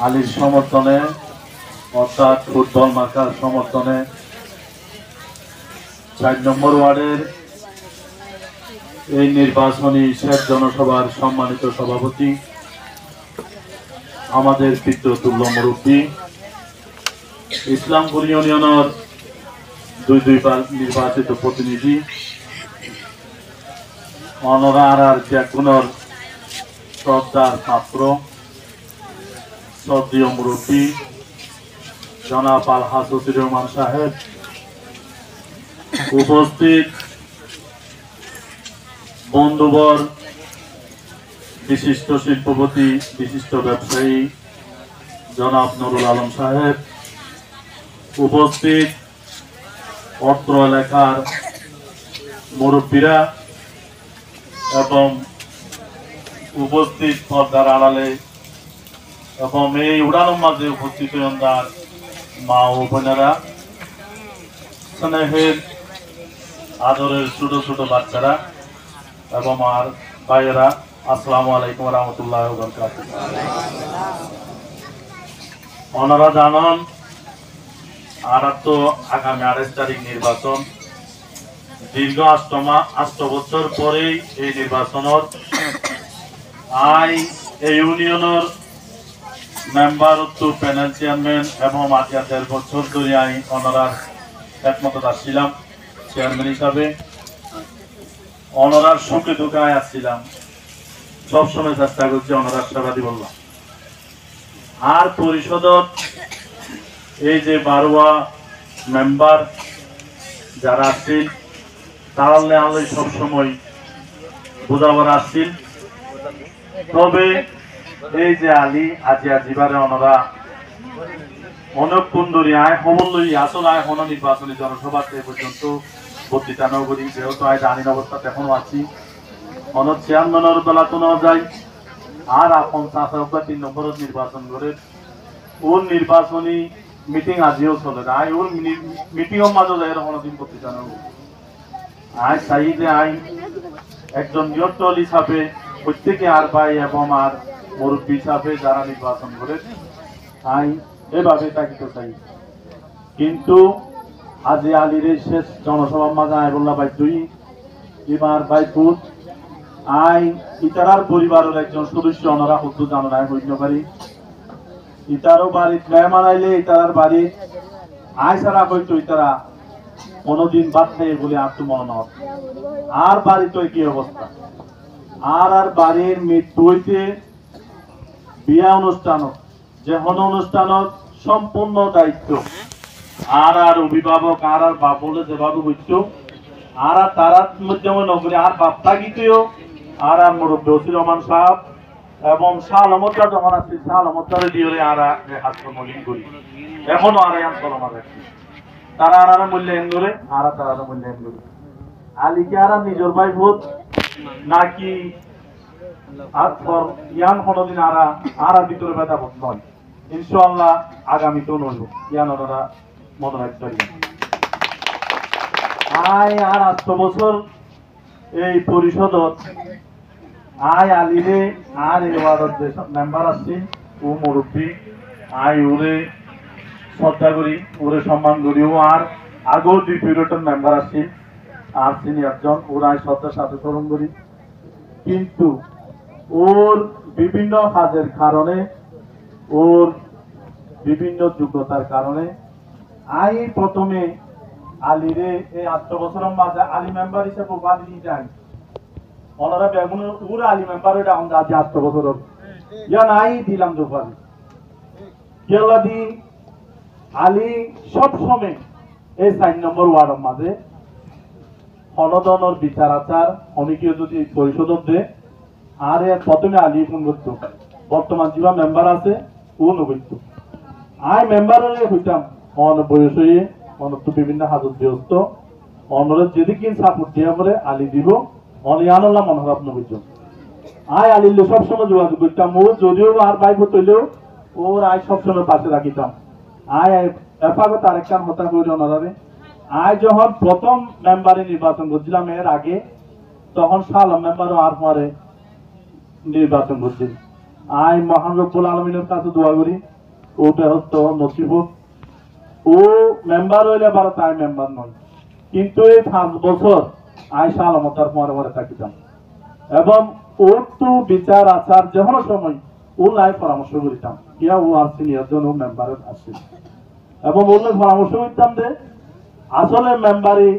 আলীর সমর্থনে অর্থাৎ ফুটবল মার্কার সমর্থনে ৪ নম্বর ওয়ার্ডের এই নির্বাচনী শেষ জনসভার সম্মানিত সভাপতি, আমাদের পিতৃতুল্য মুরব্বী, ইসলামপুর ইউনিয়নের দুইবার নির্বাচিত প্রতিনিধি, অনরার ব্যাকুণর শ্রদ্ধার ছাত্র, শ্রদ্ধেয় মুরব্বী জনাব আলহাজ লতিফুর রহমান সাহেব, উপস্থিত বন্ধুবর, বিশিষ্ট শিল্পপতি, বিশিষ্ট ব্যবসায়ী জনাব নুরুল আলম সাহেব, উপস্থিত অত্র এলাকার মুরব্বীরা এবং উপস্থিত পর্দার আড়ালে এবং এই উড়ানোর মাঝে উপস্থিত হন্দার মা ও বোনেরা, স্নেহের আদরের ছোট ছোট বাচ্চারা এবং আমার ভাইয়েরা, আসসালামু আলাইকুম রহমতুল্লাহ বারাকাতুহু। ওনারা জানান আর তো আগামী 28 তারিখ নির্বাচন, দীর্ঘ 8 বছর পরেই এই নির্বাচনের এই ইউনিয়নের মেম্বার টু প্যানেল চেয়ারম্যান এবং আজকে 1.5 বছর ধরে ওনারার একমত আসছিলাম চেয়ারম্যান হিসাবে। ওনারার সুখে দুঃখে আসছিলাম, সবসময় চেষ্টা করছি ওনারার সেবা দি বললাম। আর পরিষদত এই যে 12 মেম্বার যারা আসছিল তাহলে আলো সবসময় বোঝাবার আসছিল। তবে এই যে আলী আজিয়া জিবারে ওনারা অনেকক্ষণ ধরে খবর লই আসলে এখনো নির্বাচনী জনসভাতে পর্যন্ত বক্তৃতা ন করি, যেহেতু জানিন অবস্থাতে এখনো আছি, অনেক চেয়ারম্যানের বেলা তো নেওয়া যায়। আর এখন 3 নম্বর নির্বাচন করে ওর নির্বাচনী মিটিং আজিও চলে ওর মিটিং মাঝে যায় কোনোদিন বক্তৃতা নেব। চাই যে একজন নিয়ন্ত্রণ হিসাবে প্রত্যেকে আর ভাই এবং আর মুরব্বী হিসাবে যারা নির্বাচন করে এভাবে থাকিতে চাই। কিন্তু আজ আলীর শেষ জনসভা মাঝে বললা ভাই তুই এবার ভাই পুত ইতারার পরিবারের একজন সদস্য ওনারা হুদ্দু জানায় হইতে পারি, ইতারও বাড়ি মেহমান আইলে ইতারার বাড়ি ছাড়া হইতো ইতারা কোনোদিন বাদ খাইয়ে বলে আর তো মনে হয়। আর বাড়ি তো কি অবস্থা, আর বাড়ির মৃত্যু হইতে বিয়া অনুষ্ঠানত যে হন অনুষ্ঠানত সম্পূর্ণ দায়িত্ব আর অভিভাবক আর বাপ বলে যেভাবে বুঝতো আর তারার মধ্যে নগরী আর বাপ থাকিতেও আর মুরব্বী লতিফুর রহমান সাহেব এবং শাহ আলমদা যখন আসছি শাহ আলমদারে দিয়ে আর হাস্যমলিন করি এখনো আর চলমা রাখছি। তারা আর মূল্যায়ন করে আর তারা মূল্যায়ন করে আলীকে আর নিজের ভাই ভূত নাকি ইয়ান কোনদিন আর ভিতরে ব্যথা নয়। ইনশাআল্লাহ আগামীতেও নইব, ইয়ান ওনারা মনে রাখতে পারি। আর 8 বছর এই পরিষদত আলিরে আর এই ওয়ার্ডের যে মেম্বার আসছে ও মুরব্বী ওরে শ্রদ্ধা করি, ওরে সম্মান করি। ও আর আগেও 2 পিরিয়ডের মেম্বার আসছে আর সিনিয়রজন ওরা শ্রদ্ধার সাথে স্মরণ করি। কিন্তু ওর বিভিন্ন কাজের কারণে, ওর বিভিন্ন যোগ্যতার কারণে প্রথমে আলীরে এই 8 বছরের মাঝে আলী মেম্বার হিসেবে উপাধি নিয়ে যাই। ওনারা বেগুন ওর আলী মেম্বার ওইটা আমরা আজ 8 বছরের ইয়া নাই দিলাম উপাধি গেলা দিন। আলী সবসময় এই 4 নম্বর ওয়ার্ডের মাঝে হনদনের বিচার আচার অনেকেও যদি পরিশোধক দেয় আর প্রথমে আলী ফোন করত, বর্তমান যেবা মেম্বার আছে ও নগরত মেম্বার হইতাম বয়স হয়ে অনত বিভিন্ন হাজত ব্যস্ত অনুরোধ যেদিকে সাপোর্ট দিয়ে পরে আলী দিব অনিয়ানল্লাহ মনোভাব নবীজ আলিলে সবসময় যোগাযোগ করতাম। ও যদিও আর বাইক তৈলেও ওর সবসময় পাশে রাখিতাম। এফাগো তার একটা হতা করে ওনারে যখন প্রথম মেম্বারে নির্বাচন করছিলাম এর আগে, তখন শাহ আলম মেম্বারও আর পরে নির্বাচন করছিল। আই মহান রব্বুল আলমিনের কাছে দোয়া করি ওটা হতো নসিব ও মেম্বার হইলে পারো তাই মেম্বার নয় কিন্তু এই 5 বছর আই সালামতার পরে পরে থাকিতাম এবং ওর তো বিচার আচার যে কোনো সময় ও লাই পরামর্শ করিতাম ইয়া ও আর সিনিয়র জন ও মেম্বারের আসছিল এবং ওর পরামর্শ করতাম যে আসলে মেম্বারি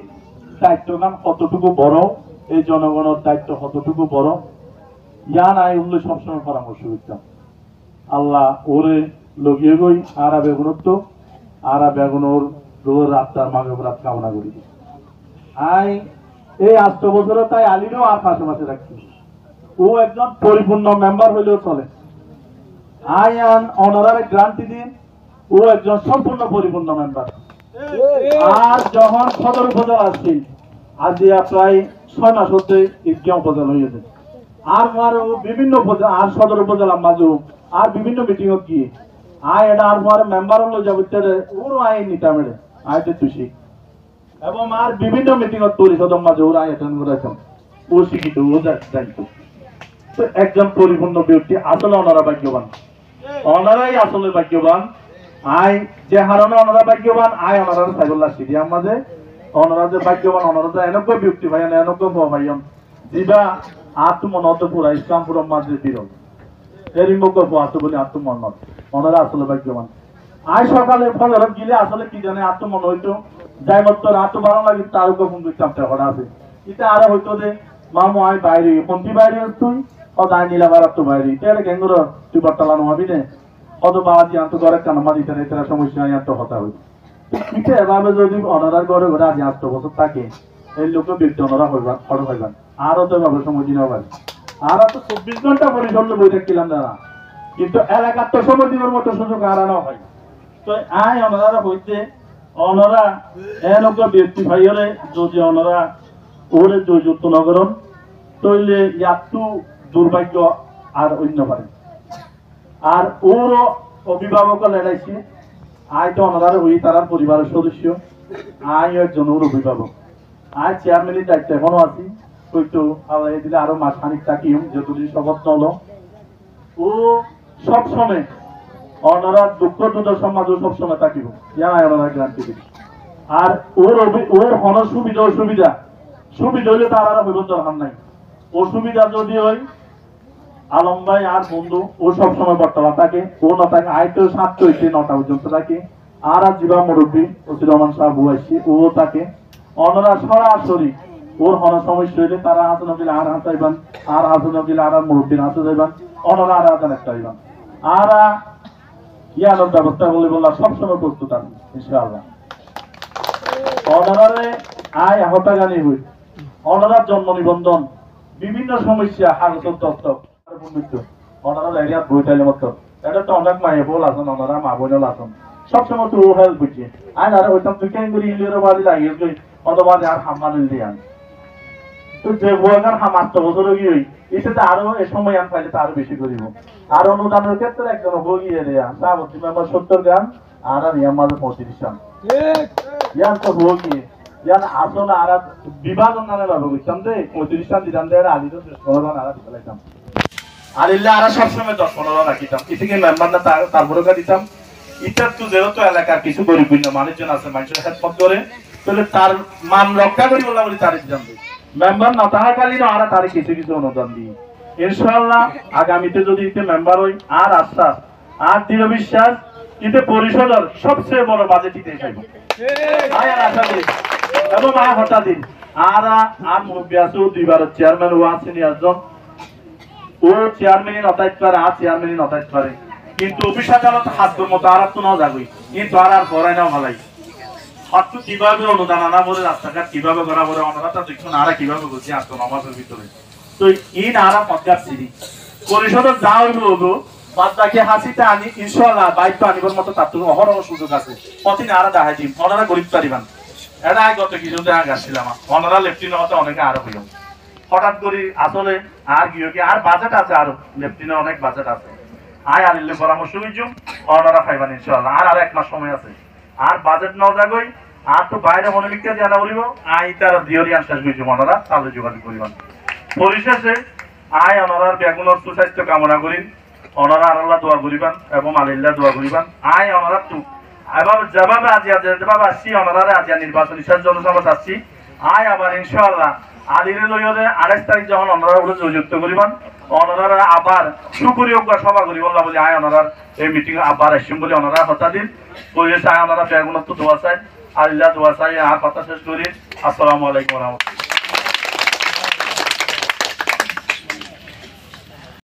দায়িত্বগান কতটুকু বড় এই জনগণের দায়িত্ব কতটুকু বড় ইয়া নাই উল্লে সবসময় পরামর্শ করতাম আল্লাহ ওরে লগিয়ে গই আর বেগুনত্ব আর বেগুনোর রোজ রাস্তার মাগে রাত কামনা করি আই এই 8 বছরে তাই আলিরও আর পাশাপাশি রাখছি ও একজন পরিপূর্ণ মেম্বার হইলেও চলে আই আন অনারারে গ্রান্টি দিন ও একজন সম্পূর্ণ পরিপূর্ণ মেম্বার আর যখন সদর উপজেলা আসছি আজ প্রায় 6 মাস হতে ঈদগাঁও উপজেলা হয়েছে আর ও বিভিন্ন উপজেলা আর সদর উপজেলা মাঝেও আর বিভিন্ন মিটিং গিয়ে আয় এটা আর মেম্বার হলো যাবো ওর আয় নিতাম এটা আয়তে তুষি এবং আর বিভিন্ন মিটিং পরিষদ মাঝে ওরা অ্যাটেন্ড করেছেন ও শিক্ষিত ও জানিত তো একজন পরিপূর্ণ ব্যক্তি আসলে ওনারা ভাগ্যবান ওনারাই আসলে ভাগ্যবান আই যে হারানো ওনারা ভাগ্যবান আয় ওনারা সাইবুল্লাহ সিরিয়াম মাঝে ওনারা যে ভাগ্যবান ওনারা যে এনেক ব্যক্তি ভাইয়ান এনেক ভাইয়ান যিবা আত্মমনত পুরা ইসলামপুরম মাঝে বিরল এরই মুখ বলে আত্মমনত ওনারা আসলে ভাগ্যবান আই সকালে ফজরত গিলে আসলে কি জানে আত্মমন হইতো যাই মত রাত বারো লাগে তার উপর ফোন করতাম টাকা আছে এটা আরো হইতো যে মামু আই বাইরে পন্থী বাইরে তুই কত আই নিলা বারাত তো বাইরে এটা কেঙ্গুর তুই বার্তালানো হবি না কত বাবাজি আন্ত ঘরে কানমা দিতে এটা সমস্যা আই তো হতা হইতো এটা এভাবে যদি অনারার ঘরে ঘরে আজ 8 বছর থাকে এই লোকে ব্যক্তি অনারা হইবা খড় হইবেন আরো তো এভাবে সময় দিন হবে আর তো 24 ঘন্টা পরিচর্য বই দেখছিলাম দাদা কিন্তু এলাকার তো সময় দিনের মতো সুযোগ হারানো হয় তো আই ওনারা হইতে ওনারা এনক ব্যক্তি ভাই হলে যদি ওনারা ওরে যুক্ত নগরণ তৈলে ইয়াতু দুর্ভাগ্য আর অন্য পারে আর ওরও অভিভাবক লড়াইছে আয় তো ওনারা হই তার পরিবারের সদস্য আয় একজন ওর অভিভাবক আয় চেয়ারম্যানের দায়িত্ব এখনো আছি হয়তো আল্লাহ দিলে আরো মাস খানিক থাকিও যেহেতু শপথ হলো ও সব সময় ওনারা দুঃখ দুঃখ সমাজও সবসময় থাকিব জানাই ওনারা গ্রান্টি দিবে আর ওর হন সুবিধা অসুবিধা সুবিধা হইলে তার আর হইব দরকার নাই অসুবিধা যদি হয় আলম ভাই আর বন্ধু ও সবসময় বর্তমান থাকে ও না থাকে আয়তো 7 হইতে 9টা পর্যন্ত থাকে আর জীবা মুরব্বী ওসি রহমান সাহেব আসছে ও থাকে ওনারা সরাসরি ওর হন সমস্যা হইলে তারা হাসান গিলে আর হাসাইবান আর হাসান গিলে আর মুরব্বীর হাসে যাইবান ওনারা আর হাসান একটা হইবান আর ইয়ানোর ব্যবস্থা বলে বললাম সবসময় প্রস্তুত আছি ইনশাআল্লাহ অনারারে আয় হতা গানি হই অনারার জন্ম নিবন্ধন বিভিন্ন সমস্যা হাগত দত্তক অনারার এরিয়া বইটাইলে মতো এটা তো অনেক মায়ে বল আছেন অনারা মা বোনেল আছেন সবসময় তো হেল্প বুঝি আয় আর ওইটাম তুই কেন করি ইলিয়র বাড়ি লাগিয়ে গই অতবাদে আর হাম্মানিল দিয়ান তো যে বয়গান হাম 8 বছর গিয়ে এটাতে আরো এ সময় আন পাইলে আরো বেশি করিব আর অনুদানের ক্ষেত্রে একজন ভোগিয়ে দেয়া সাবতি মেম্বার 70 গান আর ইয়ার মাঝে 35 গান ইয়ান তো ভোগিয়ে ইয়ান আসলে আর বিভাজন নামে ভাবে বুঝতাম যে 35 গান দিতাম দেয় আলি তো 16 গান আর দিলাইতাম আর ইল্লা আর সবসময় 10-15 গান রাখিতাম এদিকে মেম্বার না তারপরে দিতাম এটা তো যেহেতু এলাকার কিছু গরিব মানুষজন আছে মানুষের খেদমত করে তাহলে তার মান রক্ষা করি বলা বলি তারিখ জানবে মেম্বার না থাকাকালীন আর তার কিছু কিছু অনুদান দিই ইনশাআল্লাহ আগামীতে যদি এতে মেম্বার হই আর আশ্বাস আর দৃঢ় বিশ্বাস এতে পরিষদের সবচেয়ে বড় বাজেট দিতে চাইব আয় আর আশা করি এবং আয় হঠাৎ দিন আর মুরব্বী আছে দুইবার চেয়ারম্যান ও আছে নিয়াজন ও চেয়ারম্যানই নতাইতে পারে আর চেয়ারম্যানই নতাইতে পারে কিন্তু অফিস আদালত হাত মতো আর তো না যাবই কিন্তু আর পড়াই নাও ভালাই হাতু কিভাবে অনুদান আনা বলে রাস্তাঘাট কিভাবে করা বলে অনারাটা দেখুন আর কিভাবে বলছি আসতো আমাদের ভিতরে তো ইন আরা পদ্মার সিরি পরিষদের যা হইলো হলো বাদ বাকি হাসিটা আনি ইনশাআল্লাহ বাইক আনিবার মতো তার তো অহরহ সুযোগ আছে প্রতিদিন আরা দেখাই দিন ওনারা গরিব পারিবান এটা গত কিছু দেখা গেছিলাম ওনারা লেফটিনেন্ট অনেকে আরো হইল হঠাৎ করে আসলে আর কি আর বাজেট আছে আরো লেফটিনেন্ট অনেক বাজেট আছে আয় আর ইল্লে পরামর্শ দিচ্ছু ওনারা খাইবান ইনশাআল্লাহ আর 1 মাস সময় আছে আর বাজেট ন জাগই আর তো বাইরে মনে লিখতে জানা বলিব আই তার দিওরি আনসার হইছে ওনারা তাহলে যোগাযোগ করিবান পরিশেষে আয় ওনারার বেগুনের সুস্বাস্থ্য কামনা করি ওনারা আল্লাহ দোয়া করিবান এবং আলিল্লাহ দোয়া করিবান আয় ওনারা তো এবার যেভাবে যেভাবে আসছি ওনারা আজিয়া নির্বাচনী জনসভা আসছি আয় আবার ইনশাআল্লাহ আলিরে লইরে 28 তারিখ যখন ওনারা উঠে যুক্ত করিবান ওনারা আবার সুকরিয়োগ্য সভা করিব বলে আয় ওনারা এই মিটিং আবার আসছেন বলে ওনারা কথা দিন কইছে আয় ওনারা বেগুনত দোয়া চাই আলিল্লাহ দোয়া চাই আর কথা শেষ করি আসসালামু আলাইকুম ওয়া রাহমাতুল্লাহ।